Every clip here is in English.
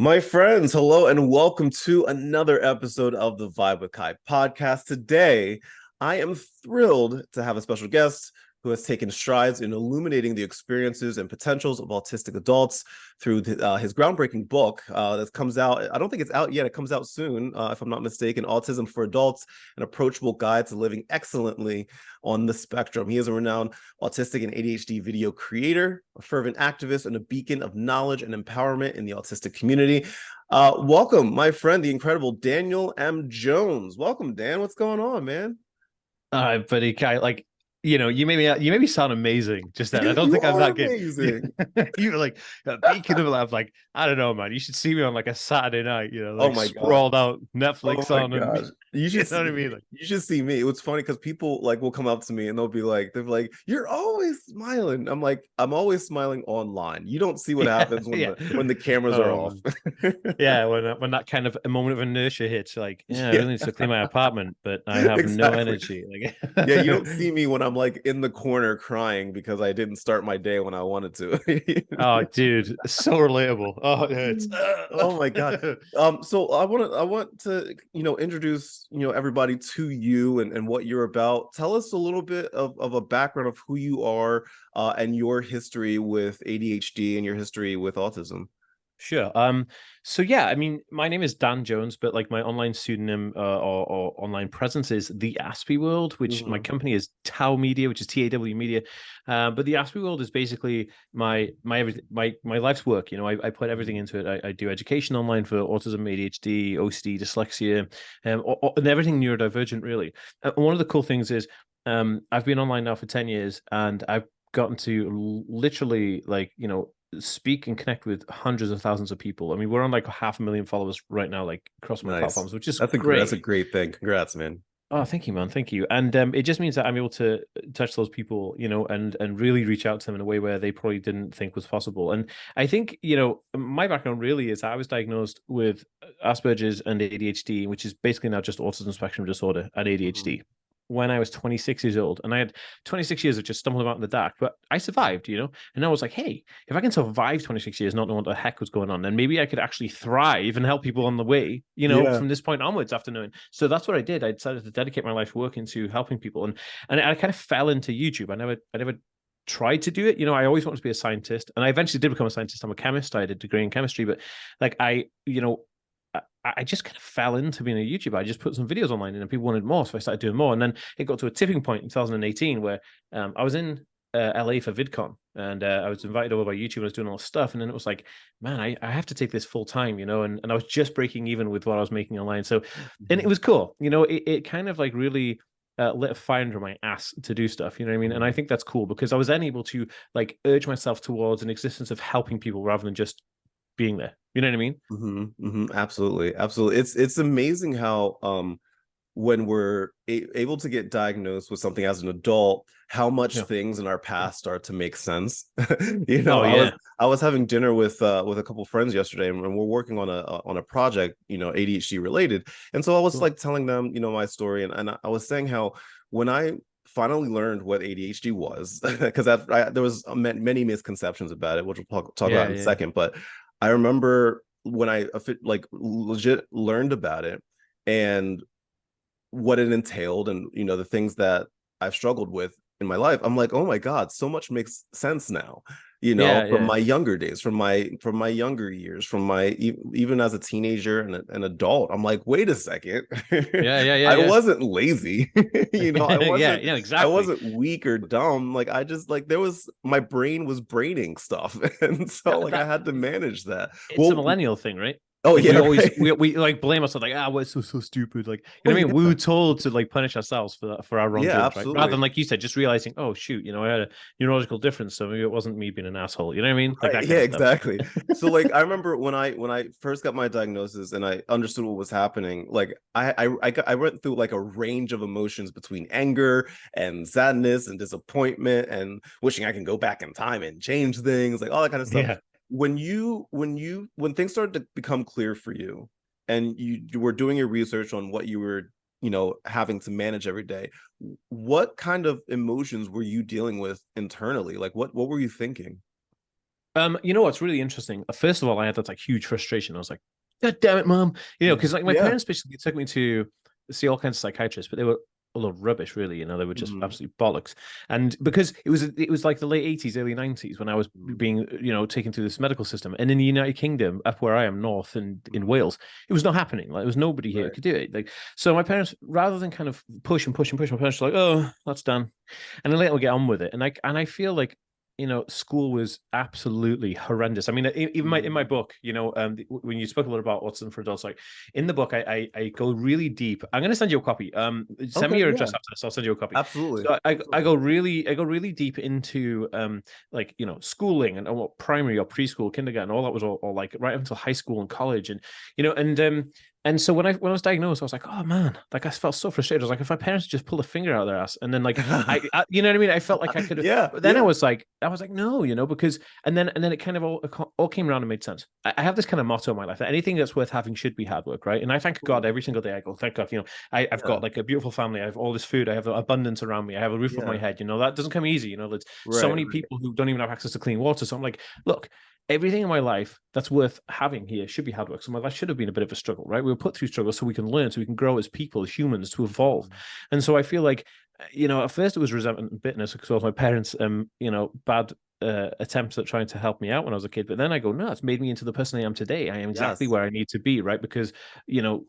My friends, hello and welcome to another episode of the Vibe with Kai podcast. Today, I am thrilled to have a special guest who has taken strides in illuminating the experiences and potentials of autistic adults through his groundbreaking book that comes out. I don't think it's out yet. It comes out soon, if I'm not mistaken. Autism for Adults: An Approachable Guide to Living Excellently on the Spectrum. He is a renowned autistic and ADHD video creator, a fervent activist, and a beacon of knowledge and empowerment in the autistic community. Welcome, my friend, the incredible Daniel M. Jones. Welcome, Dan. What's going on, man? Buddy, Kai, you made me sound amazing just then. I don't You think I'm are that good. amazing. You were like a beacon of love. Like, I don't know, man. You should see me on like a Saturday night, Oh like my God. sprawled out, Oh Netflix my on, and gosh. You you should know see what I mean? Like, you should see me. It was funny because people like will come up to me and they're like, you're always smiling. I'm like, I'm always smiling online. You don't see what happens when yeah. the cameras are Oh off. man. Yeah, when that kind of a moment of inertia hits, like, yeah, I Yeah, really need to clean my apartment, but I have no exactly. energy. Yeah, you don't Like, see me when I'm like in the corner crying because I didn't start my day when I wanted to. oh, dude, so relatable. Oh, it Oh my God. hurts. So I want to introduce everybody to you and what you're about. Tell us a little bit of a background of who you are and your history with ADHD and your history with autism. Sure. So yeah, I mean, my name is Dan Jones, but like my online pseudonym or online presence is the Aspie World, which my Hmm. company is Tau Media, which is TAW Media. But the Aspie World is basically my life's work. I put everything into it. I do education online for autism, ADHD, OCD, dyslexia, and everything neurodivergent, really. One of the cool things is I've been online now for 10 years, and I've gotten to literally speak and connect with hundreds of thousands of people. I mean, we're on like 500,000 followers right now, like across my Nice. platforms, which is That's a great. great thing. Congrats, man. Oh, thank you, man. Thank you. And it just means that I'm able to touch those people, and really reach out to them in a way where they probably didn't think was possible. And I think, my background really is I was diagnosed with Asperger's and ADHD, which is basically now just autism spectrum disorder and Mhm. ADHD, when I was 26 years old. And I had 26 years of just stumbling about in the dark, but I survived, And I was like, hey, if I can survive 26 years not knowing what the heck was going on, then maybe I could actually thrive and help people on the way, Yeah. from this point onwards after knowing. So that's what I did. I decided to dedicate my life work into helping people. And I kind of fell into YouTube. I never tried to do it. I always wanted to be a scientist. And I eventually did become a scientist. I'm a chemist. I had a degree in chemistry, but like I just kind of fell into being a YouTuber. I just put some videos online and then people wanted more. So I started doing more. And then it got to a tipping point in 2018 where I was in LA for VidCon, and I was invited over by YouTube. I was doing all this stuff. And then it was like, man, I have to take this full time, and I was just breaking even with what I was making online. So, and it Mhm. was cool. It kind of like really lit a fire under my ass to do stuff. You know what I mean? And I Mhm. think that's cool because I was then able to like urge myself towards an existence of helping people rather than just being there. You know what I mean? Absolutely, absolutely. It's amazing how when we're able to get diagnosed with something as an adult, how much Yeah. things in our past start to make sense. Oh yeah. I was having dinner with a couple friends yesterday, and we're working on a project, ADHD related. And so I was Cool. like telling them, my story, and I was saying how when I finally learned what ADHD was, because there was many misconceptions about it, which we'll talk about Yeah, in a yeah. second. But I remember when I like legit learned about it and what it entailed and the things that I've struggled with in my life, I'm like, oh my God, so much makes sense now, Yeah, from yeah. my younger days, from my younger years, from my even as a teenager and an adult. I'm like, wait a second. Yeah, yeah, yeah, I yeah. wasn't lazy. I Yeah, wasn't yeah, I exactly. wasn't weak or dumb. Like I just like there was my brain was braining stuff. And so That like I that had to manage that. it's a Well, millennial thing, right? oh Like we yeah, always right. we like blame ourselves, like, we're so stupid. Like, Oh I mean? We were yeah. told to like punish ourselves for our Yeah, wrongdoings, right? Rather absolutely. than like you said, just realizing, oh shoot, I had a neurological difference, so maybe it wasn't me being an asshole. You know what I mean? Like Right. that kind Yeah, of stuff. exactly. So like I remember when I first got my diagnosis and I understood what was happening, like I went through like a range of emotions between anger and sadness and disappointment and wishing I can go back in time and change things, like all that kind of stuff. Yeah. When things started to become clear for you and you were doing your research on what you were, having to manage every day, what kind of emotions were you dealing with internally? Like what were you thinking? You know what's really interesting? First of all, I had that like huge frustration. I was like, God damn it, mom. You know, because like my Yeah. parents basically took me to see all kinds of psychiatrists, but they were a lot of rubbish, really. You know, they were just Mhm. absolutely bollocks. And because it was like the late 80s, early 90s when I was Mhm. being, taken through this medical system. And in the United Kingdom, up where I am north and in Mhm. Wales, it was not happening. Like there was nobody here who Right. could do it. Like so my parents, rather than kind of push and push and push, my parents were like, oh, that's done. And then later we get on with it. And I feel like school was absolutely horrendous. I mean, even in my Mhm. book, when you spoke a lot about autism for adults, like in the book, I go really deep. I'm going to send you a copy. Send me Okay, your yeah, address after this. I'll send you a copy. absolutely. So I Absolutely. go really deep into like schooling and what primary or preschool, kindergarten, all that was all like right up until high school and college, and and so when I was diagnosed, I was like, oh man, like I felt so frustrated. I was like, if my parents just pulled a finger out of their ass, and then like you know what I mean? I felt like I could have, Yeah, but then yeah. I was like, no, because and then it kind of all came around and made sense. I have this kind of motto in my life that anything that's worth having should be hard work, right? And I thank God Ooh, every single day. I go, thank God, I've yeah, got like a beautiful family. I have all this food. I have abundance around me. I have a roof over my yeah. head. That doesn't come easy. There's so Right, many right. people who don't even have access to clean water. So I'm like, look, everything in my life that's worth having here should be hard work. So my life should have been a bit of a struggle, right? We were put through struggle so we can learn, so we can grow as people, as humans, to evolve. Mhm. And so I feel like, at first it was resentment and bitterness because of my parents, bad attempts at trying to help me out when I was a kid. But then I go, no, it's made me into the person I am today. I am exactly Yes. where I need to be, right? Because, you know,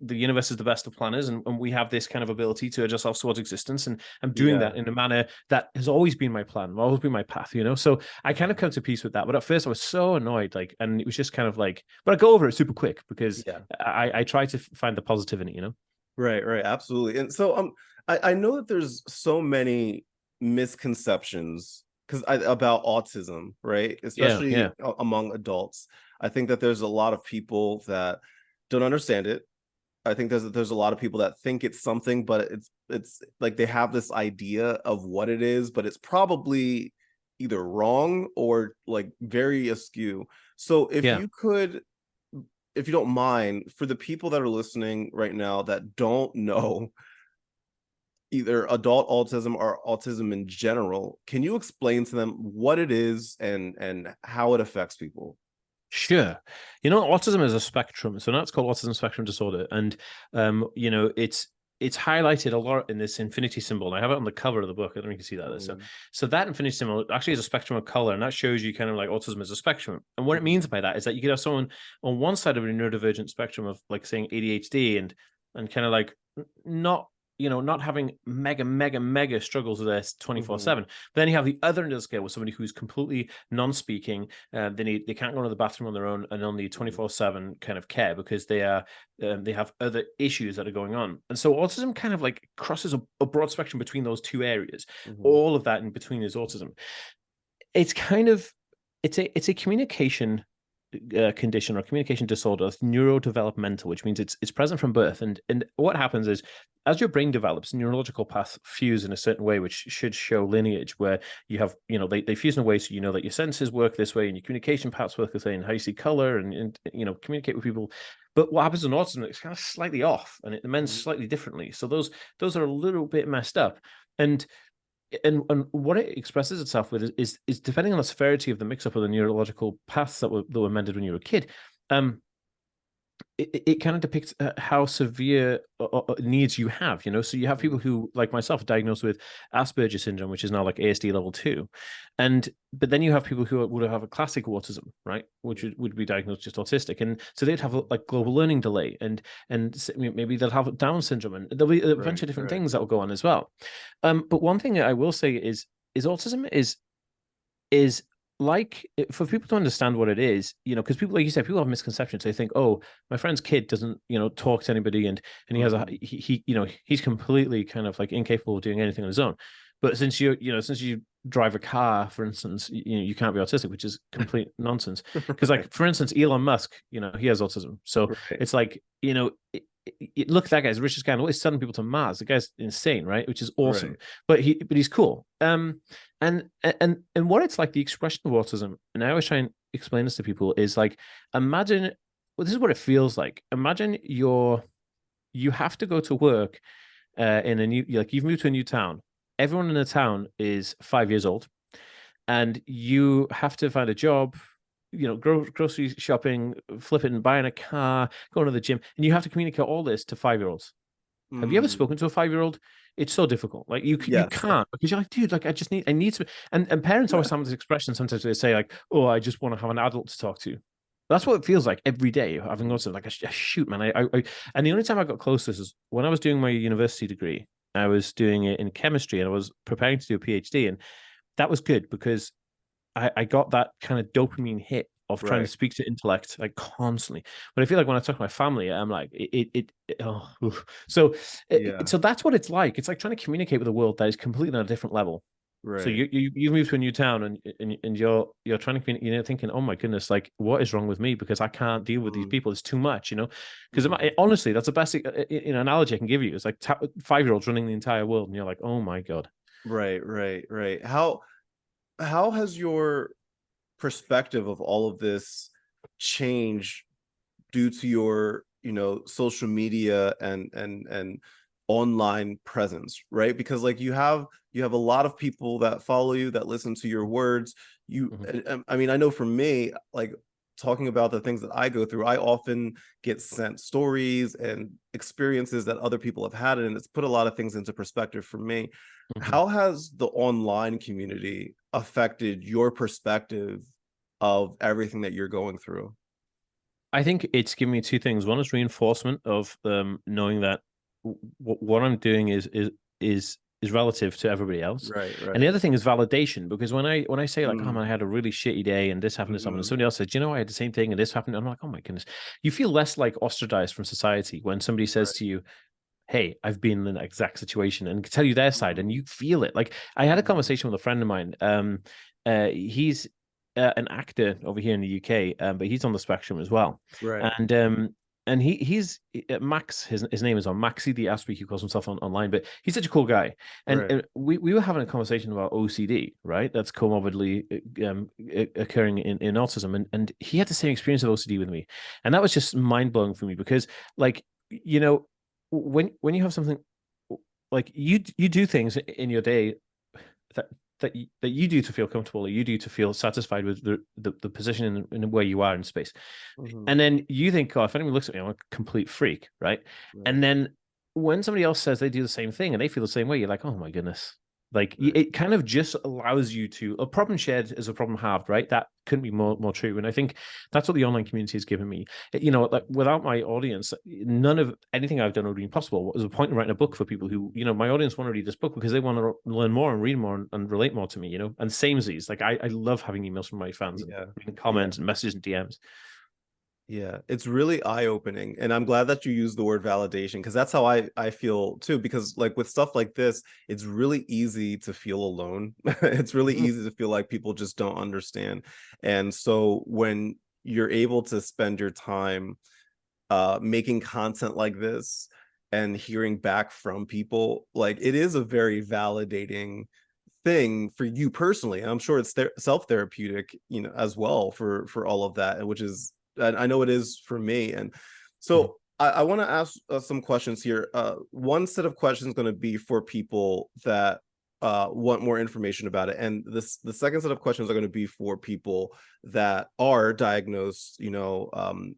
the universe is the best of planners, and we have this kind of ability to adjust ourselves towards existence. And I'm doing Yeah. that in a manner that has always been my plan, always been my path. So I kind of come to peace with that. But at first I was so annoyed, like, and it was just kind of like, but I go over it super quick because Yeah. I try to find the positive in it. Right, right, absolutely. And so I know that there's so many misconceptions because about autism, right? Yeah, yeah. Especially among adults. I think that there's a lot of people that don't understand it. I think there's a lot of people that think it's something, but it's like they have this idea of what it is, but it's probably either wrong or like very askew. So Yeah. if you don't mind, for the people that are listening right now that don't know either adult autism or autism in general, can you explain to them what it is and how it affects people? Sure. Autism is a spectrum. So now it's called autism spectrum disorder. And it's highlighted a lot in this infinity symbol. And I have it on the cover of the book. I don't know if you can see that. So Mhm, so that infinity symbol actually is a spectrum of color, and that shows you kind of like autism is a spectrum. And what it mhm, means by that is that you could have someone on one side of a neurodivergent spectrum of like saying ADHD and kind of like not having mega, mega, mega struggles with this mhm, 24/7. But then you have the other end of the scale with somebody who's completely non-speaking. They can't go to the bathroom on their own and on the mhm, 24/7 kind of care because they have other issues that are going on. And so autism kind of like crosses a broad spectrum between those two areas. mhm, All of that in between is autism. It's kind of it's a communication condition or communication disorder that's neurodevelopmental, which means it's present from birth. And what happens is, as your brain develops, neurological paths fuse in a certain way, which should show lineage, where you have, they fuse in a way so you know that your senses work this way and your communication paths work this way, and how you see color and communicate with people. But what happens in autism, it's kind of slightly off, and it amends mhm, slightly differently. So those are a little bit messed up. And what it expresses itself with is depending on the severity of the mix up of the neurological paths that were mended when you were a kid. It kind of depicts how severe needs you have. So you have people mhm, who, like myself, are diagnosed with Asperger's syndrome, which is now like ASD level 2, but then you have people who would have a classic autism, right, which would be diagnosed just autistic, and so they'd have like global learning delay, and maybe they'll have Down syndrome, and there'll be a bunch right, of different right, things that will go on as well. But one thing that I will say is autism is like, for people to understand what it is, because people, like you said, people have misconceptions. They think, oh, my friend's kid doesn't, talk to anybody, and he has mhm, he's completely kind of like incapable of doing anything on his own. But since you drive a car, for instance, you can't be autistic, which is complete nonsense. Because, right, like, for instance, Elon Musk, he has autism. So right, it's like, look at that guy's the richest guy. He's sending people to Mars. The guy's insane, right? Which is awesome. right, But he's cool. And what it's like, the expression of autism, and I always try and explain this to people, is like, imagine, well, this is what it feels like. Imagine you have to go to work in a new, like, you've moved to a new town. Everyone in the town is 5 years old, and you have to find a job, grocery shopping, flipping, buying a car, going to the gym, and you have to communicate all this to 5-year-olds. Have you ever Mm, spoken to a 5-year-old? It's so difficult. Like you yes. can't, because you're like, dude, like I need to. And parents always have this expression. Sometimes they say like, oh, I just want to have an adult to talk to. That's what it feels like every day. Having gone to like shoot, man. And the only time I got close to this is when I was doing my university degree. I was doing it in chemistry, and I was preparing to do a PhD, and that was good because I got that kind of dopamine hit of trying to Right. speak to intellect like constantly. But I feel like when I talk to my family, I'm like oh, oof. So Yeah. so that's what it's like. It's like trying to communicate with a world that is completely on a different level. So Right. you move to a new town, and you're trying to communicate, thinking, oh my goodness, like what is wrong with me, because I can't deal with these Mm, people. It's too much, because mhm. honestly, that's the best analogy I can give you. It's like 5-year-olds running the entire world, and you're like, oh my god. Right, right, right. How has your perspective of all of this changed due to your, social media and online presence, right? Because like you have a lot of people that follow you, that listen to your words. Mhm, I mean, I know for me, like talking about the things that I go through, I often get sent stories and experiences that other people have had, and it's put a lot of things into perspective for me. mhm. How has the online community affected your perspective of everything that you're going through? I think it's given me two things. One is reinforcement of knowing that what I'm doing is relative to everybody else, Right, and the right. other thing is validation. Because when I say like, oh man, I Mm, had a really shitty day and this happened, and mhm, somebody else says, I had the same thing and this happened, I'm like, oh my goodness, you feel less like ostracized from society when somebody says right. to you, hey, I've been in that exact situation, and can tell you their side, and Mhm, you feel it. Like I had a mhm. conversation with a friend of mine. He's an actor over here in the UK, but he's on the spectrum as well. Right, And he's Max. His name is on Maxi the Aspie. He calls himself online, but he's such a cool guy. And right. we were having a conversation about OCD, right? That's comorbidly occurring in autism, and he had the same experience of OCD with me, and that was just mind blowing for me because, like, when you have something like you do things in your day that that you do to feel comfortable, or you do to feel satisfied with the position in where you are in space, Mhm, and then you think, oh, if anyone looks at me, I'm a complete freak, right? right, And then when somebody else says they do the same thing and they feel the same way, you're like, oh my goodness. Like right. it kind of just allows you to, a problem shared is a problem halved, right? That couldn't be more true. And I think that's what the online community has given me. Like without my audience, none of anything I've done would be possible. What was the point of writing a book for people who, my audience want to read this book because they want to learn more and read more and relate more to me, And samesies, like I love having emails from my fans and Yeah, reading yeah, comments and messages and DMs. yeah. It's really eye-opening, and I'm glad that you use the word validation because that's how I feel too. Because like with stuff like this, it's really easy to feel alone. It's really Mhm. easy to feel like people just don't understand. And so when you're able to spend your time making content like this and hearing back from people, like it is a very validating thing for you personally. I'm sure it's self-therapeutic, as well for all of that, which is, I know it is for me. And Mhm. so I want to ask some questions here. One set of questions is going to be for people that want more information about it, and the second set of questions are going to be for people that are diagnosed, ADHD,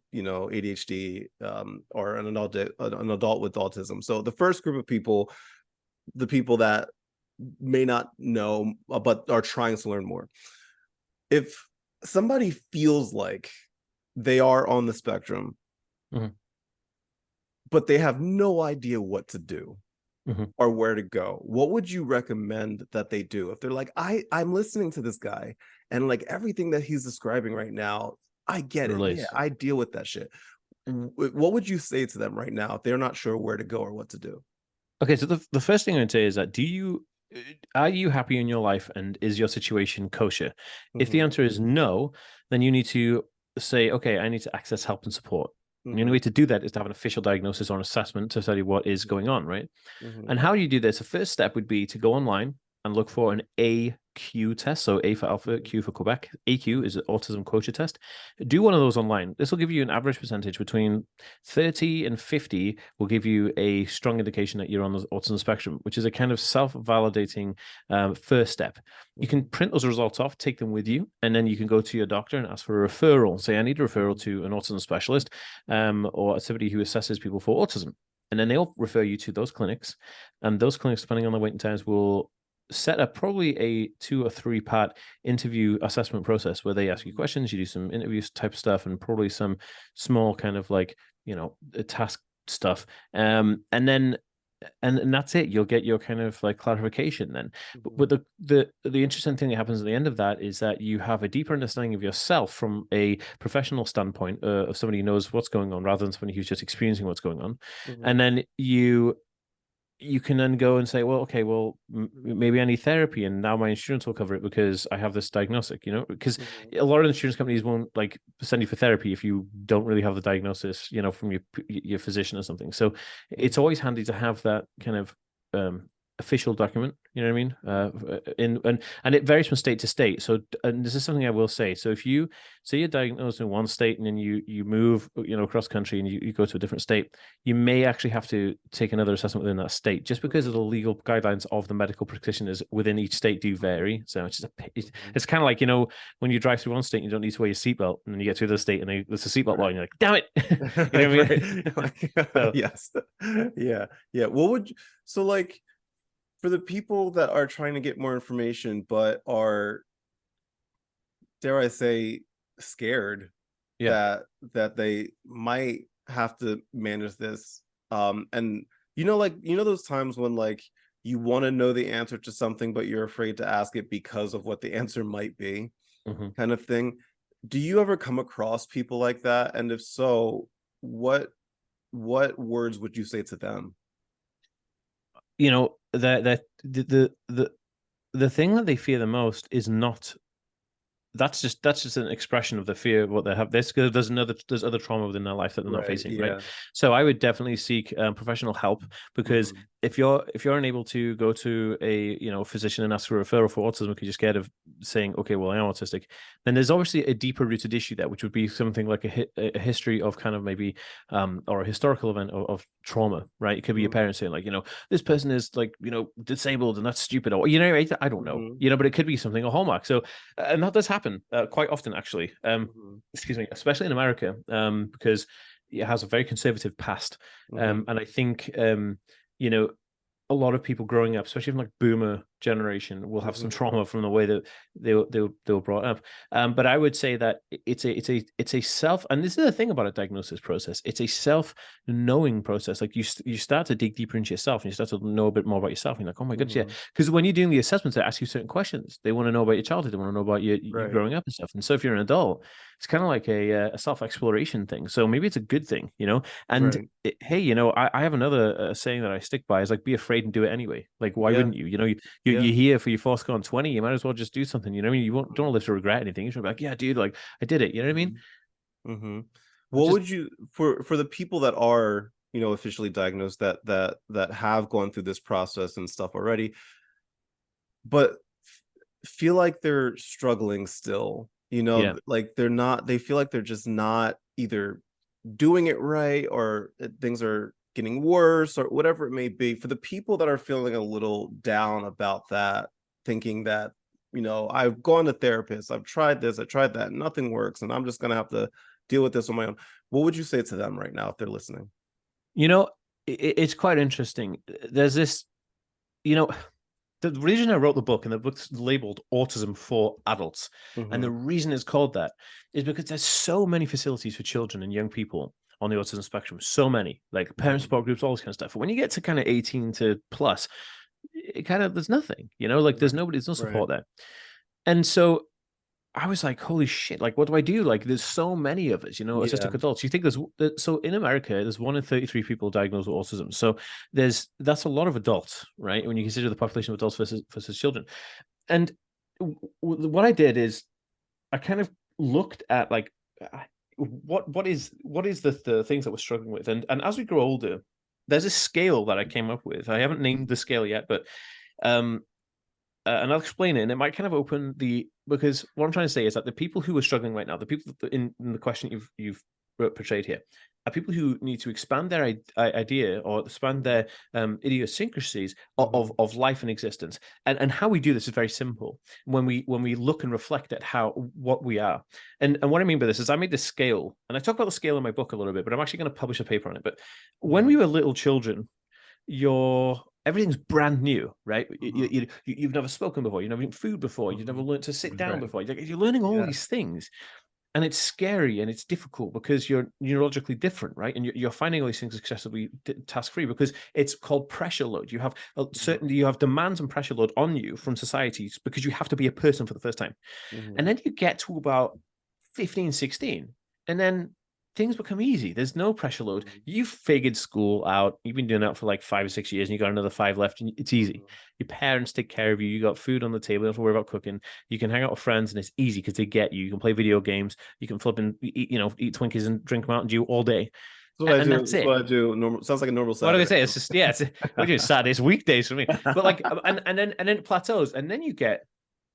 or an adult with autism. So the first group of people, the people that may not know, but are trying to learn more. If somebody feels like they are on the spectrum, Mhm. but they have no idea what to do Mhm. or where to go, what would you recommend that they do? If they're like, I'm listening to this guy and like everything that he's describing right now, I get it. Yeah, Relate. I deal with that shit. What would you say to them right now if they're not sure where to go or what to do? Okay, so the first thing I'd say is that are you happy in your life, and is your situation kosher? If the Hmm. answer is no, then you need to say, okay, I need to access help and support. And the only Hmm. way to do that is to have an official diagnosis or an assessment to study what is going on, right? Hmm. And how do you do this? The first step would be to go online and look for an AQ test. So A for Alpha, Q for Quebec. AQ is an autism quotient test. Do one of those online. This will give you an average percentage between 30 and 50 will give you a strong indication that you're on the autism spectrum, which is a kind of self-validating first step. You can print those results off, take them with you, and then you can go to your doctor and ask for a referral. Say, I need a referral to an autism specialist or somebody who assesses people for autism. And then they'll refer you to those clinics. And those clinics, depending on the waiting times, will set up probably a 2 or 3 part interview assessment process where they ask you questions, you do some interviews type stuff, and probably some small kind of like, task stuff. And then and that's it. You'll get your kind of like clarification then. But the interesting thing that happens at the end of that is that you have a deeper understanding of yourself from a professional standpoint of somebody who knows what's going on rather than somebody who's just experiencing what's going on. And then you can then go and say, well, okay, well, maybe I need therapy, and now my insurance will cover it because I have this diagnostic, because a lot of insurance companies won't like send you for therapy if you don't really have the diagnosis, from your physician or something. So it's always handy to have that kind of official document, you know what I mean? And it varies from state to state. So, and this is something I will say. So if you say you're diagnosed in one state and then you move, across country and you go to a different state, you may actually have to take another assessment within that state, just because of the legal guidelines of the medical practitioners within each state do vary. So it's kind of like, when you drive through one state, you don't need to wear your seatbelt, and then you get to the state and there's a seatbelt law, and you're like, damn it. You know what I mean? So, yes. Yeah. What would you, so like, for the people that are trying to get more information but are, dare I say, scared that they might have to manage this, and those times when like you want to know the answer to something but you're afraid to ask it because of what the answer might be, kind of thing. Do you ever come across people like that? And if so, what words would you say to them? The thing that they fear the most is not, that's just an expression of the fear of what they have. There's other trauma within their life that they're not facing, right? So I would definitely seek professional help, because if you're unable to go to a physician and ask for a referral for autism because you're scared of saying, okay, well, I am autistic, then there's obviously a deeper rooted issue there, which would be something like a history of kind of maybe or a historical event of trauma, right? It could be your parents saying like, this person is like, disabled and that's stupid, or I don't know, but it could be something, a hallmark. So and that does happen quite often, actually. Excuse me, especially in America, because it has a very conservative past, and I think a lot of people growing up, especially from like boomer generation, will have some trauma from the way that they were brought up. But I would say that it's a self, and this is the thing about a diagnosis process. It's a self-knowing process. Like you start to dig deeper into yourself, and you start to know a bit more about yourself. And you're like, oh my goodness, yeah. Because when you're doing the assessments, they ask you certain questions. They want to know about your childhood. They want to know about your growing up and stuff. And so if you're an adult, it's kind of like a self-exploration thing. So maybe it's a good thing, And hey, I have another saying that I stick by, is like, be afraid and do it anyway. Like, why wouldn't you? You're here for your first con 20. You might as well just do something. You know what I mean? You don't live to regret anything. You should be like, yeah, dude, like I did it. You know what I mean? What would you, for the people that are officially diagnosed, that have gone through this process and stuff already, but feel like they're struggling still, like they feel like they're just not either doing it right, or things are getting worse, or whatever it may be. For the people that are feeling a little down about that, thinking that, I've gone to therapists, I've tried this, I tried that, nothing works, and I'm just gonna have to deal with this on my own, what would you say to them right now if they're listening? It's quite interesting. There's this, the reason I wrote the book, and the book's labeled Autism for Adults, and the reason it's called that is because there's so many facilities for children and young people on the autism spectrum, so many, like parent support groups, all this kind of stuff. But when you get to kind of 18 to plus, it kind of, there's nothing, like there's no support there. And so I was like, holy shit, like, what do I do? Like, there's so many of us, autistic adults. You think so in America, there's 1 in 33 people diagnosed with autism. So that's a lot of adults, right? When you consider the population of adults versus children. And what I did is I kind of looked at like, what is the things that we're struggling with. And as we grow older, there's a scale that I came up with. I haven't named the scale yet, but and I'll explain it, and it might kind of open because what I'm trying to say is that the people who are struggling right now, the people in the question you've portrayed here, are people who need to expand their idea or expand their idiosyncrasies of life and existence. And how we do this is very simple. When we look and reflect at what we are, and what I mean by this is I made this scale, and I talk about the scale in my book a little bit, but I'm actually going to publish a paper on it. But when we were little children, everything's brand new, right? You've never spoken before, you've never eaten food before, you've never learned to sit down before. You're learning all these things, and it's scary and it's difficult because you're neurologically different, right? And you're finding all these things excessively task-free because it's called pressure load. You have you have demands and pressure load on you from societies because you have to be a person for the first time. And then you get to about 15, 16, and then things become easy. There's no pressure load. You've figured school out. You've been doing that for like 5 or 6 years, and you got another 5 left, and it's easy. Your parents take care of you. You got food on the table. You don't have to worry about cooking. You can hang out with friends, and it's easy because they get you. You can play video games. You can flip and eat Twinkies and drink Mountain Dew all day. That's what I do. Normal sounds like a normal Saturday. What do I say? It's just we do Saturdays, weekdays for me. But like, and then it plateaus, and then you get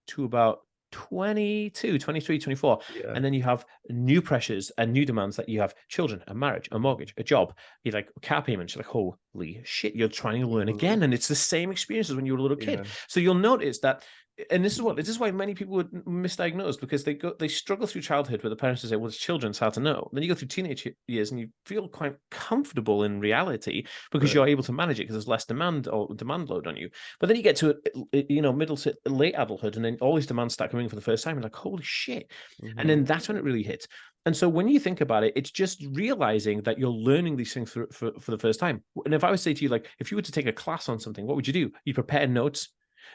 to about 22, 23, 24. And then you have new pressures and new demands that you have children, a marriage, a mortgage, a job. You're like car payments. You're like, holy shit, you're trying to learn again. And it's the same experience as when you were a little kid. So you'll notice that, and this is why many people would misdiagnose, because they struggle through childhood where the parents say, well, it's children, it's hard to know. Then you go through teenage years and you feel quite comfortable in reality because you're able to manage it because there's less demand load on you. But then you get to middle to late adulthood, and then all these demands start coming for the first time, and like, holy shit. And then that's when it really hits. And so when you think about it, it's just realizing that you're learning these things for the first time. And if I would say to you, like, if you were to take a class on something, what would you do? You prepare notes,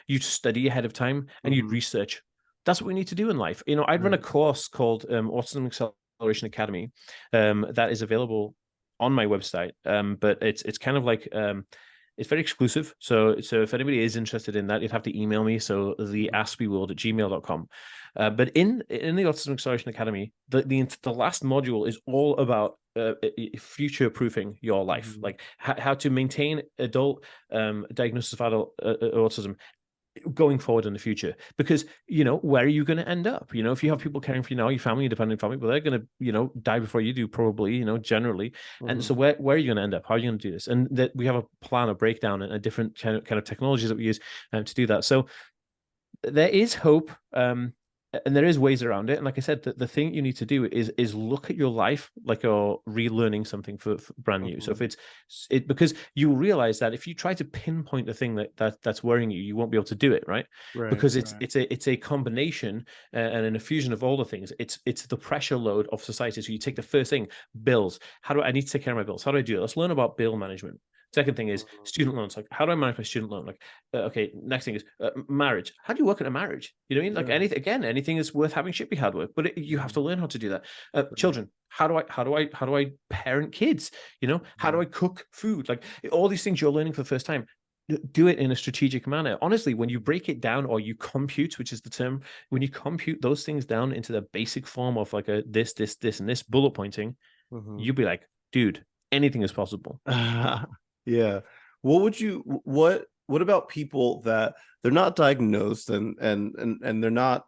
you'd study ahead of time, and you'd research. That's what we need to do in life. I'd run a course called Autism Acceleration Academy that is available on my website. But it's kind of like it's very exclusive. So if anybody is interested in that, you'd have to email me. So the aspieworld@gmail.com. But in the Autism Acceleration Academy, the last module is all about future proofing your life, like how to maintain adult diagnosis of adult autism going forward in the future. Because where are you going to end up? If you have people caring for you now, your family, your dependent family, well, they're going to die before you do, probably, generally. And so where are you going to end up? How are you going to do this? And that we have a plan, a breakdown, and a different kind of technologies that we use to do that. So there is hope, and there is ways around it. And like I said, the thing you need to do is look at your life like you're relearning something for brand new. So if because you will realize that if you try to pinpoint the thing that's worrying you, you won't be able to do it, right? Because it's a combination and an infusion of all the things. It's the pressure load of society. So you take the first thing, bills. I need to take care of my bills? How do I do it? Let's learn about bill management. Second thing is student loans. Like, how do I manage my student loan? Like, okay, next thing is marriage. How do you work in a marriage? You know what I mean? Like anything is worth having should be hard work, but you have to learn how to do that. Children. How do I parent kids? How do I cook food? Like all these things you're learning for the first time. Do it in a strategic manner. Honestly, when you break it down, or you compute, which is the term, when you compute those things down into the basic form of like a this, and this bullet pointing, you'll be like, dude, anything is possible. Yeah. What about people that they're not diagnosed and they're not,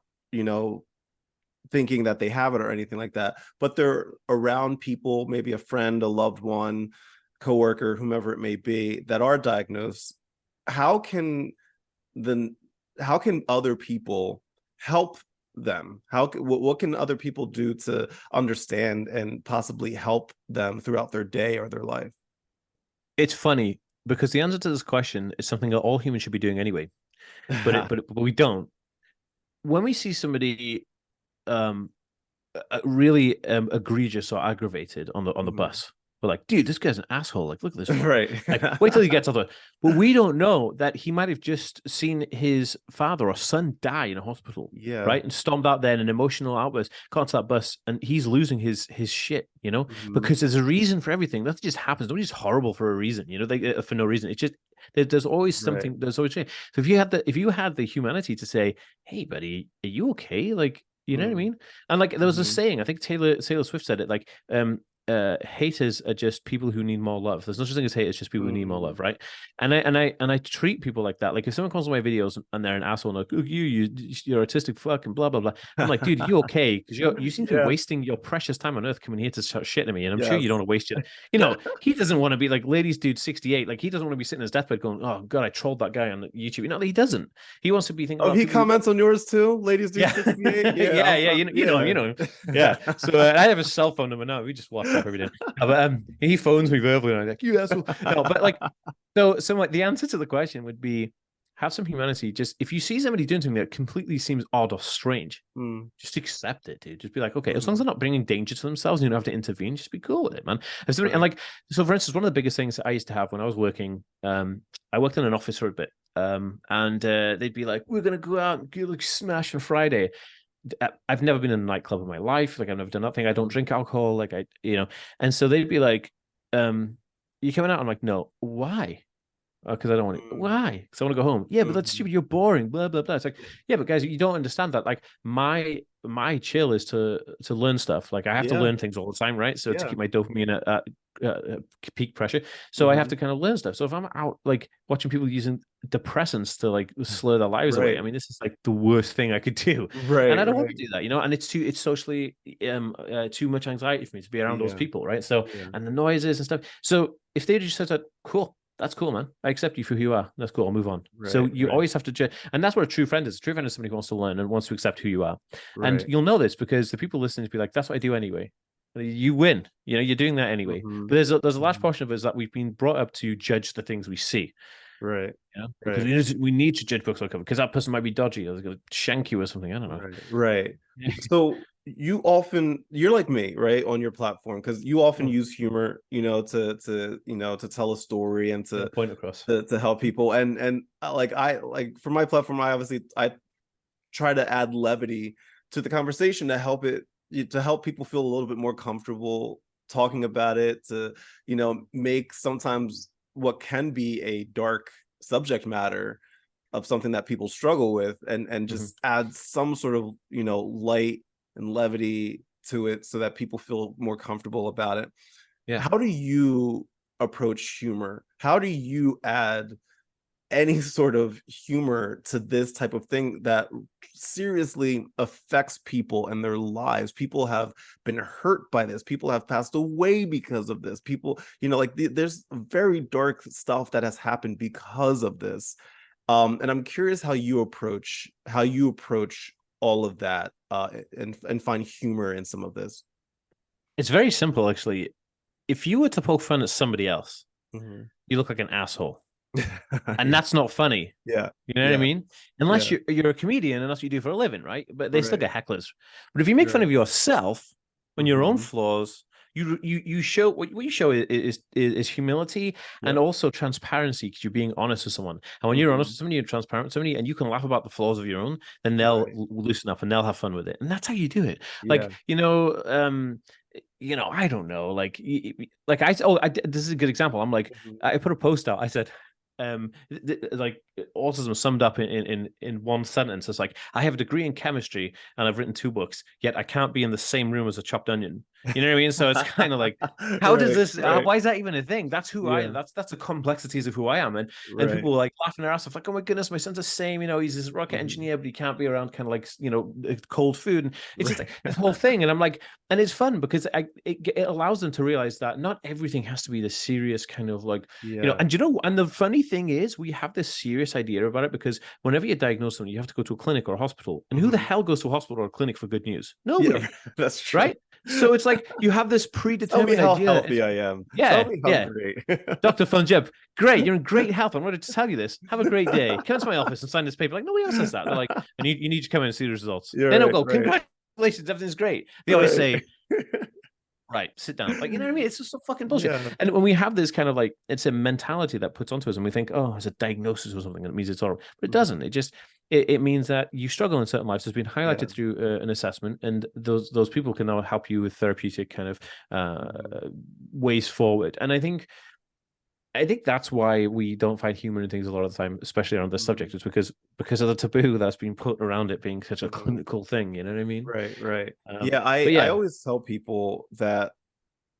thinking that they have it or anything like that, but they're around people, maybe a friend, a loved one, coworker, whomever it may be, that are diagnosed? How can other people help them? What can other people do to understand and possibly help them throughout their day or their life? It's funny because the answer to this question is something that all humans should be doing anyway, but we don't. When we see somebody really egregious or aggravated on the bus, we're like, dude, this guy's an asshole. Like, look at this. Right. Like, wait till he gets other. But we don't know that he might have just seen his father or son die in a hospital. Yeah. Right. And stormed out there in an emotional outburst, got onto that bus, and he's losing his shit, because there's a reason for everything. That just happens. Nobody's horrible for a reason, for no reason. It's just there's always something. Right. There's always change. So if you had the humanity to say, hey, buddy, are you okay? Like, you know what I mean? And like there was a saying, I think Taylor Swift said it, like, haters are just people who need more love. There's no such thing as haters, just people who need more love, Mm. right? And I treat people like that. Like if someone comes on my videos and they're an asshole, and like, "Oh, you're autistic, fuck," and blah blah blah. I'm like, dude, you okay? Because you seem to be Yeah. wasting your precious time on Earth coming here to start shit to me, and I'm sure you don't Yes. want to waste it. He doesn't want to be like ladies, dude, 68. Like he doesn't want to be sitting in his deathbed going, "Oh God, I trolled that guy on YouTube." He doesn't. He wants to be thinking Oh, about he people who love. comments on yours too, ladies dude Yeah, 68. Yeah, yeah, yeah. You know him. You yeah. know him. Yeah. So I have a cell phone number now. We just WhatsApp every day. But he phones me verbally, and I'm like, "You asshole." No, but like, so like the answer to the question would be, have some humanity. Just if you see somebody doing something that completely seems odd or strange, Mm, just accept it, dude. Just be like, okay, as long as mhm. they're not bringing danger to themselves, and you don't have to intervene. Just be cool with it, man. And Right. like, so for instance, one of the biggest things I used to have when I was working, I worked in an office for a bit. And they'd be like, "We're gonna go out and get like smash on Friday." I've never been in a nightclub in my life. Like I've never done nothing. I don't Mm, drink alcohol. And so they'd be like, "You coming out?" I'm like, "No." Why? Because I don't want to. mm, Why? Because I want to go home. Yeah, but that's mhm. stupid. You're boring. Blah blah blah. It's like, yeah, but guys, you don't understand that. Like my chill is to learn stuff. Like I have to Yeah, learn things all the time, right? So to yeah. keep my dopamine at peak pressure, so I have to Mhm. kind of learn stuff. So if I'm out like watching people using depressants to like slur their lives away, Right. I mean, this is like the worst thing I could do, and Right, I don't want right. to do that, And it's socially too much anxiety for me to be around those Yeah, people, right? So yeah. and the noises and stuff. So if they just said that, cool, that's cool, man. I accept you for who you are. That's cool. I'll move on. So Right, you right, always have to judge, and that's what a true friend is. A true friend is somebody who wants to learn and wants to accept who you are. And right. you'll know this because the people listening to be like, "That's what I do anyway." You win. You're doing that anyway. Mhm. But there's a large Mhm. portion of us that we've been brought up to judge the things we see. Right, Because right, we need to judge books on cover because that person might be dodgy or they're going to shank you or something. I don't know. right, right. Yeah. So you're like me, right, on your platform, because you often use humor, to tell a story and Get a to point across. to help people. And like I like for my platform, I try to add levity to the conversation to help people feel a little bit more comfortable talking about it, to make sometimes what can be a dark subject matter of something that people struggle with, and Hmm. just add some sort of light and levity to it so that people feel more comfortable about it. Yeah. How do you approach humor? How do you add any sort of humor to this type of thing that seriously affects people and their lives? People have been hurt by this. People have passed away because of this. People, there's very dark stuff that has happened because of this. And I'm curious how you approach all of that, and find humor in some of this. It's very simple, actually. If you were to poke fun at somebody else, Mhm. you look like an asshole. And Yeah, that's not funny. yeah, You know what I yeah, mean? Unless yeah. you're a comedian and that's what you do for a living, right? But they still Right, get hecklers. But if you make fun right. of yourself on your own Mhm. flaws, you show what you show is humility and Yep. also transparency because you're being honest with someone. And when you're honest with Mhm. somebody, you're transparent with somebody, and you can laugh about the flaws of your own, then they'll Right. loosen up and they'll have fun with it. And that's how you do it. Yeah. Like I don't know, like this is a good example. I'm like, Mhm. I put a post out. I said, like autism summed up in one sentence. It's like I have a degree in chemistry and I've written 2 books, yet I can't be in the same room as a chopped onion. You know what I mean? So it's kind of like, how does Right, this? right. Why is that even a thing? That's who I am. Yeah, That's the complexities of who I am, and right. people are like laughing their ass off, like, oh my goodness, my son's the same. He's this rocket Mhm. engineer, but he can't be around kind of like cold food, and it's just Right. like this whole thing. And I'm like, and it's fun because it allows them to realize that not everything has to be the serious kind of like Yeah. and the funny thing is we have this serious idea about it because whenever you diagnose someone, you have to go to a clinic or a hospital. And who the Mhm. hell goes to a hospital or a clinic for good news? Yeah, Nobody, that's true. right? So it's like you have this Tell me predetermined how idea. healthy I am. Tell Yeah, me how yeah. great. Dr. Funjeb, great. You're in great health. I'm going to tell you this. Have a great day. Come to my office and sign this paper. Like, nobody else says that. They're like, you need to come in and see the results. They You're don't right, go, right, congratulations, everything's great. They always right. say, right, sit down. Like, you know what I mean? It's just so fucking bullshit. Yeah. And when we have this kind of like, it's a mentality that puts onto us and we think, oh, it's a diagnosis or something. And it means it's horrible. But it doesn't. Mhm. It means that you struggle in certain lives. It's been Yeah. highlighted through an assessment. And those people can now help you with therapeutic kind of Mhm. ways forward. And I think that's why we don't find humor in things a lot of the time, especially around this Mhm. subject. It's because of the taboo that's been put around it being such a Mhm. clinical thing. You know what I mean? Right, right. Yeah, But I yeah, always tell people that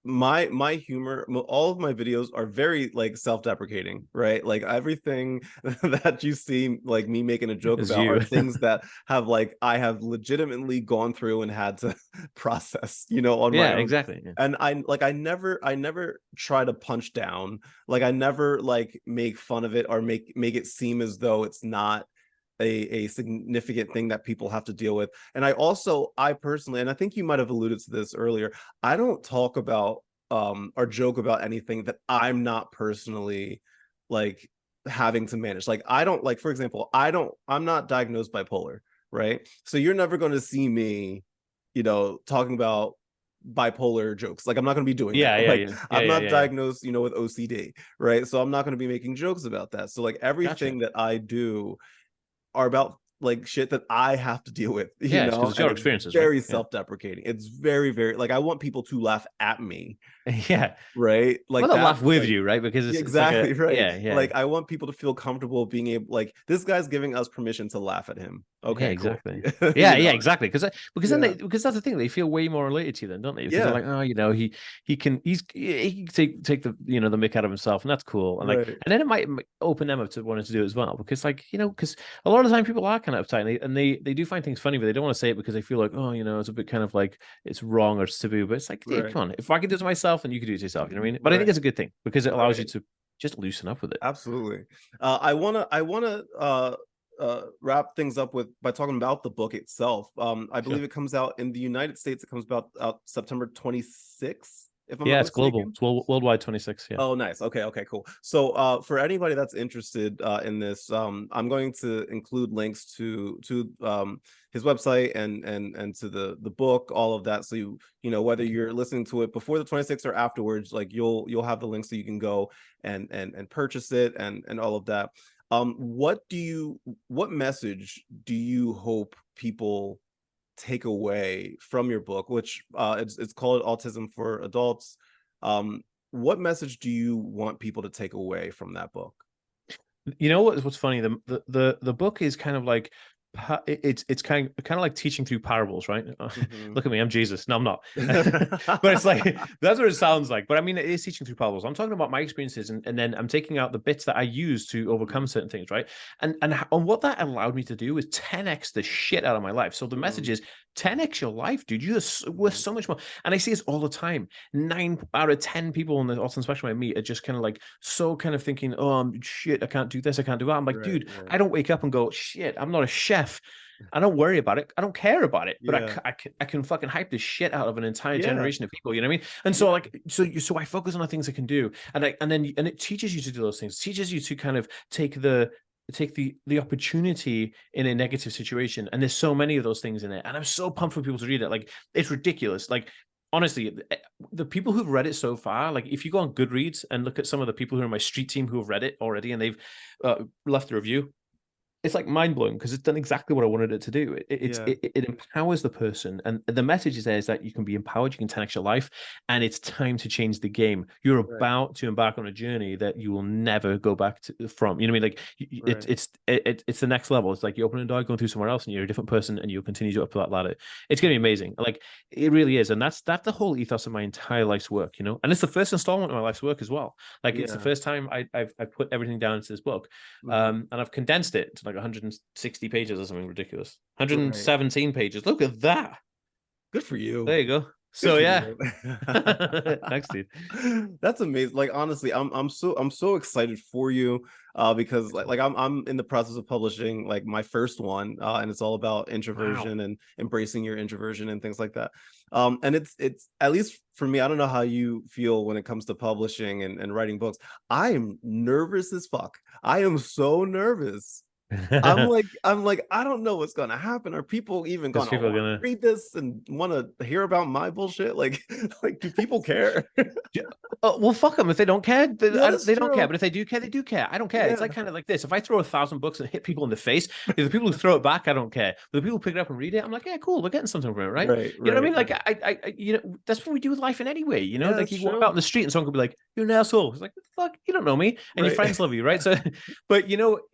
my humor, all of my videos are very like self-deprecating, right? Like everything that you see like me making a joke It's about are you. things that have like I have legitimately gone through and had to process, on my Yeah, own. exactly. Yeah. And I never try to punch down. Like I never like make fun of it or make it seem as though it's not a significant thing that people have to deal with. And I personally, and I think you might have alluded to this earlier, I don't talk about or joke about anything that I'm not personally like having to manage. Like I don't, like for example, I'm not diagnosed bipolar, right? So you're never going to see me, talking about bipolar jokes. Like I'm not going to be doing that. Yeah, yeah, Like yeah, yeah, I'm yeah, not yeah, yeah. diagnosed, with OCD, right? So I'm not going to be making jokes about that. So like Gotcha. everything that I do are about like shit that I have to deal with, Yeah, it's because it's and your it's experiences, right? very Yeah. self-deprecating. It's very, very like I want people to laugh at me, Yeah. right? Well, Like they'll laugh that's with like you, right? Because yeah, it's like a exactly right. yeah, yeah. Like I want people to feel comfortable being able like this guy's giving us permission to laugh at him. Yeah, Okay, cool. exactly. Yeah, you yeah, know. exactly. Because then Yeah. because that's the thing, they feel way more related to you then, don't they? Because they're Yeah. like, oh, he can take the the mick out of himself, and that's cool. And like, Right. and then it might open them up to wanting to do it as well, because like because a lot of the time people are kind of uptight, and they do find things funny, but they don't want to say it because they feel like, oh, it's a bit kind of like it's wrong or it's taboo. But it's like, dude, Right. come on, if I can do it to myself, then you can do it to yourself. You know what I mean? But I think Right. it's a good thing because it allows you Right. to just loosen up with it. Absolutely. I wanna wrap things up with by talking about the book itself. I Sure. believe it comes out in the United States. It comes out September 26th, if I'm Yeah, not it's global. mistaken. It's worldwide 26. Yeah. Oh, nice. Okay, okay, cool. So, for anybody that's interested in this, I'm going to include links to his website and to the book, all of that. So whether Okay. you're listening to it before the 26th or afterwards, like you'll have the links so you can go and purchase it and all of that. What message do you hope people take away from your book, which it's called Autism for Adults? Um, what message do you want people to take away from that book? You know what's funny? The book is kind of like it's kind of like teaching through parables, right? Mhm. Look at me, I'm Jesus. No, I'm not. But it's like that's what it sounds like. But I mean, it is teaching through parables. I'm talking about my experiences, and then I'm taking out the bits that I use to overcome Mhm. certain things, right? And what that allowed me to do is 10x the shit out of my life. So the message Mhm. is 10x your life, dude. You're worth Mhm. so much more. And I see this all the time. 9 out of 10 people on the autism spectrum I meet are just kind of like so kind of thinking, oh, shit, I can't do this, I can't do that. I'm like, Right, dude, right. I don't wake up and go, shit, I'm not a chef. I don't worry about it. I don't care about it, but Yeah. I can fucking hype the shit out of an entire Yeah. generation of people. You know what I mean? And so Yeah. like, so I focus on the things I can do, and it teaches you to do those things. It teaches you to kind of take the opportunity in a negative situation. And there's so many of those things in it, and I'm so pumped for people to read it. Like, it's ridiculous. Like, honestly, the people who've read it so far, like if you go on Goodreads and look at some of the people who are on my street team who have read it already and they've left a review, it's like mind blowing because it's done exactly what I wanted it to do. Yeah. It empowers the person, and the message is there is that you can be empowered, you can 10x your life, and it's time to change the game. You're Right. about to embark on a journey that you will never go back to from. You know what I mean? Like Right. it's the next level. It's like you open a door, going through somewhere else, and you're a different person, and you'll continue to up that ladder. It's gonna be amazing. Like it really is, and that's the whole ethos of my entire life's work. And it's the first installment of my life's work as well. Like it's the Yeah. first time I've put everything down into this book. Mhm. And I've condensed it to like 160 pages or something ridiculous. Right. 117 pages. Look at that. Good for you. There you go. Good So for yeah. you. Thanks, dude. That's amazing. Like honestly, I'm so excited for you because I'm in the process of publishing like my first one and it's all about Wow. introversion and embracing your introversion and things like that. And it's at least for me, I don't know how you feel when it comes to publishing and writing books. I am nervous as fuck. I am so nervous. I'm like, I don't know what's gonna happen. Are people even Because gonna people are want to gonna read this and want to hear about my bullshit? Like, like, do people care? Yeah. Oh, well, fuck them if they don't care. Yeah, that's They don't care. true. But if they do care, they do care. I don't care. It's Yeah, like kind of like this. If I throw 1,000 books and hit people in the face, if the people who throw it back, I don't care. But the people who pick it up and read it, I'm like, yeah, cool. We're getting something from it, right? right, You know what I right, mean? Like, right. that's what we do with life in any way. Yeah, Like that's you walk out true. in the street and someone could be like, "You're an asshole." It's like, fuck, you don't know me, and your Right. friends love you, right? So, but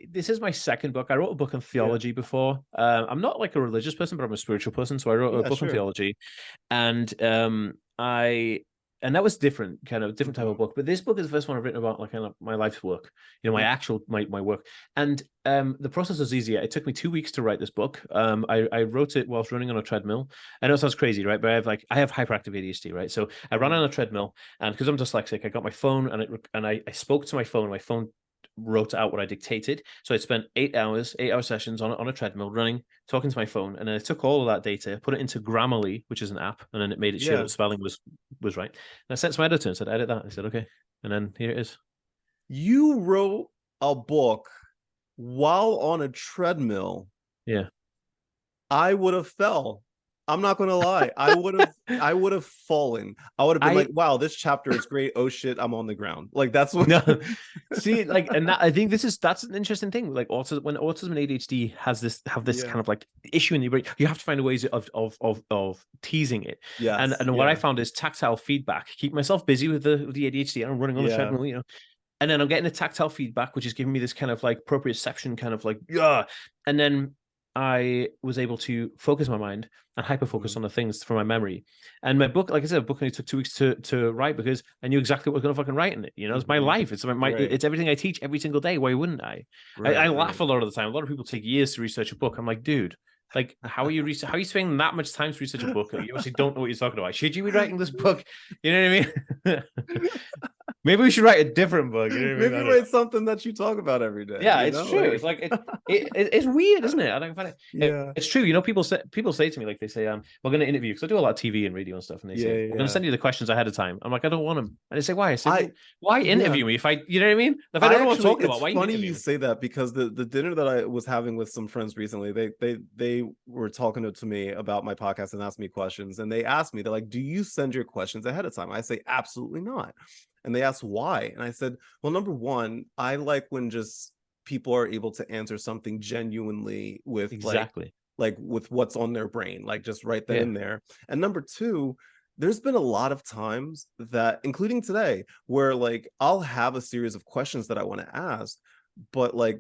this is my second book. I wrote a book on Yeah, theology before. I'm not like a religious person, but I'm a spiritual person. So I wrote a yeah, book on sure. theology, and I and that was different, kind of different type of book. But this book is the first one I've written about like kind of my life's work, my actual my work. And the process was easier. It took me 2 weeks to write this book. I wrote it whilst running on a treadmill. I know it sounds crazy, right? But I have hyperactive ADHD, right? So I ran on a treadmill, and because I'm dyslexic, I got my phone and I spoke to my phone. My phone wrote out what I dictated. So I spent 8 hour sessions on a treadmill running, talking to my phone, and then I took all of that data, put it into Grammarly, which is an app, and then it made it sure that spelling was right. And I sent to my editor and said, edit that. I said, okay, and then here it is. You wrote a book while on a treadmill. Yeah. I would have fell. I'm not gonna lie. I would have fallen. I would have been like, wow, this chapter is great. Oh shit, I'm on the ground. Like that's what no. See, like, and that, I think that's an interesting thing. Like when autism and ADHD have this kind of like issue in your brain, you have to find ways of teasing it. Yes. And what I found is tactile feedback. Keep myself busy with the ADHD, and I'm running on the treadmill, and then I'm getting the tactile feedback, which is giving me this kind of like proprioception, kind of like, and then I was able to focus my mind and hyper focus on the things from my memory. And my book, like I said, the book only took 2 weeks to write because I knew exactly what I was going to fucking write in it. It's my life. It's it's everything I teach every single day. Why wouldn't I? I laugh a lot of the time. A lot of people take years to research a book. I'm like, dude, like, how are you spending that much time to research a book? You actually don't know what you're talking about. Should you be writing this book? You know what I mean? Maybe we should write a different book. Maybe write something that you talk about every day. Yeah, it's true. It's like it's weird, isn't it? I don't find it. Yeah, it's true. People say to me, like, they say, we're going to interview, because I do a lot of TV and radio and stuff, and they say, we're going to send you the questions ahead of time. I'm like, I don't want them, and they say, why? I say, why interview me if I, you know what I mean? If I don't know what I'm talking about, why? It's funny you say that, because the dinner that I was having with some friends recently, they were talking to me about my podcast and asked me questions, and they asked me, they're like, do you send your questions ahead of time? I say, absolutely not. And they asked why, and I said, well, number one, I like when just people are able to answer something genuinely with like with what's on their brain, like just right then and there. And number two, there's been a lot of times that, including today, where like I'll have a series of questions that I want to ask, but like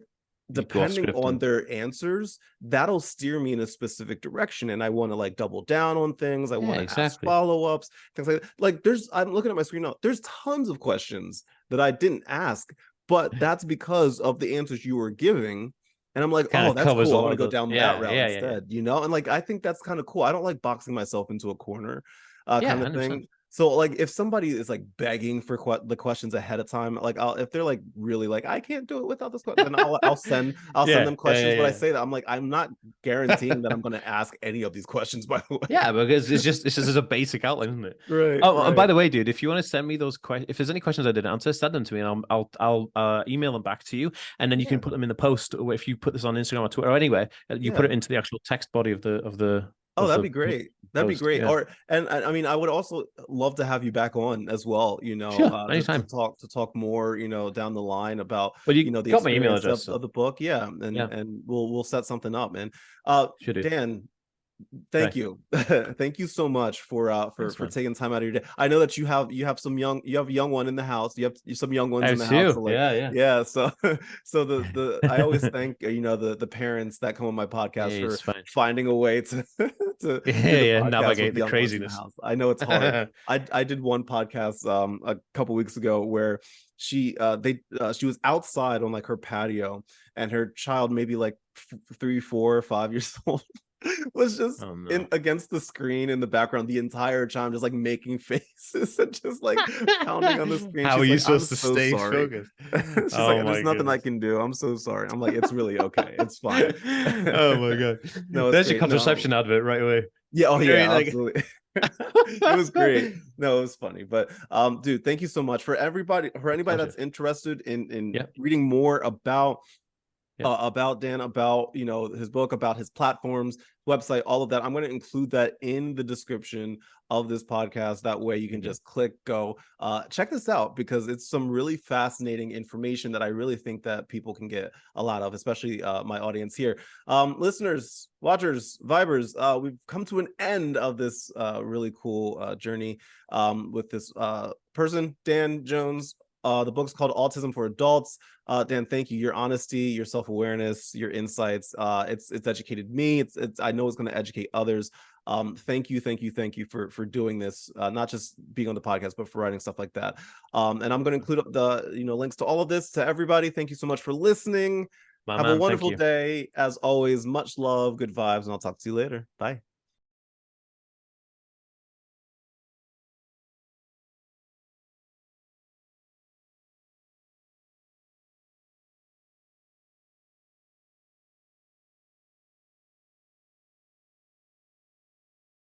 depending on their answers, that'll steer me in a specific direction, and I want to like double down on things. I want to ask follow-ups, things like that. Like I'm looking at my screen now, there's tons of questions that I didn't ask, but that's because of the answers you were giving, and I'm like, oh, that's cool, I want to go down that route instead. And like I think that's kind of cool. I don't like boxing myself into a corner, kind of 100%. Thing. So like if somebody is like begging for the questions ahead of time, like if they're like really like, I can't do it without this question, then I'll send them questions. But I say that I'm like, I'm not guaranteeing that I'm going to ask any of these questions, by the way. Yeah, because it's just a basic outline, isn't it? Right. Oh, by the way, dude, if you want to send me those questions, if there's any questions I didn't answer, send them to me, and I'll email them back to you, and then you can put them in the post, or if you put this on Instagram or Twitter or anywhere, you put it into the actual text body of the. Oh, that'd be great. That'd be great. Or, and I mean, I would also love to have you back on as well, anytime. to talk more, down the line about, the got my email address of the book. Yeah. And we'll set something up, man. Dan, thank you. Thank you so much for taking time out of your day. I know that you have a young one in the house. You have some young ones in the house. So like, so the I always thank the parents that come on my podcast for finding a way to navigate the craziness. I know it's hard. I did one podcast a couple weeks ago where she was outside on like her patio, and her child, maybe like 3, 4, 5 years old, was just against the screen in the background the entire time, just like making faces and just like pounding on the screen. How are you supposed to stay focused? She's like, there's nothing I can do. I'm so sorry. I'm like, it's really okay. It's fine. Oh my god. No, there's your contraception advert right away. Yeah. Oh yeah. Absolutely. It was great. No, it was funny. But dude, thank you so much. For anybody that's interested in reading more about Dan, about his book, about his platforms, website, all of that, I'm going to include that in the description of this podcast. That way you can just click go check this out, because it's some really fascinating information that I really think that people can get a lot of, especially my audience here. Listeners, watchers, vibers, we've come to an end of this really cool journey with this person, Dan Jones. The book's called Autism for Adults. Dan, thank you. Your honesty, your self-awareness, your insights, it's educated me. I know it's going to educate others. Thank you for doing this, not just being on the podcast, but for writing stuff like that. And I'm going to include up the links to all of this to everybody. Thank you so much for listening. My Have a man, thank wonderful you. day. As always, much love, good vibes, and I'll talk to you later. Bye.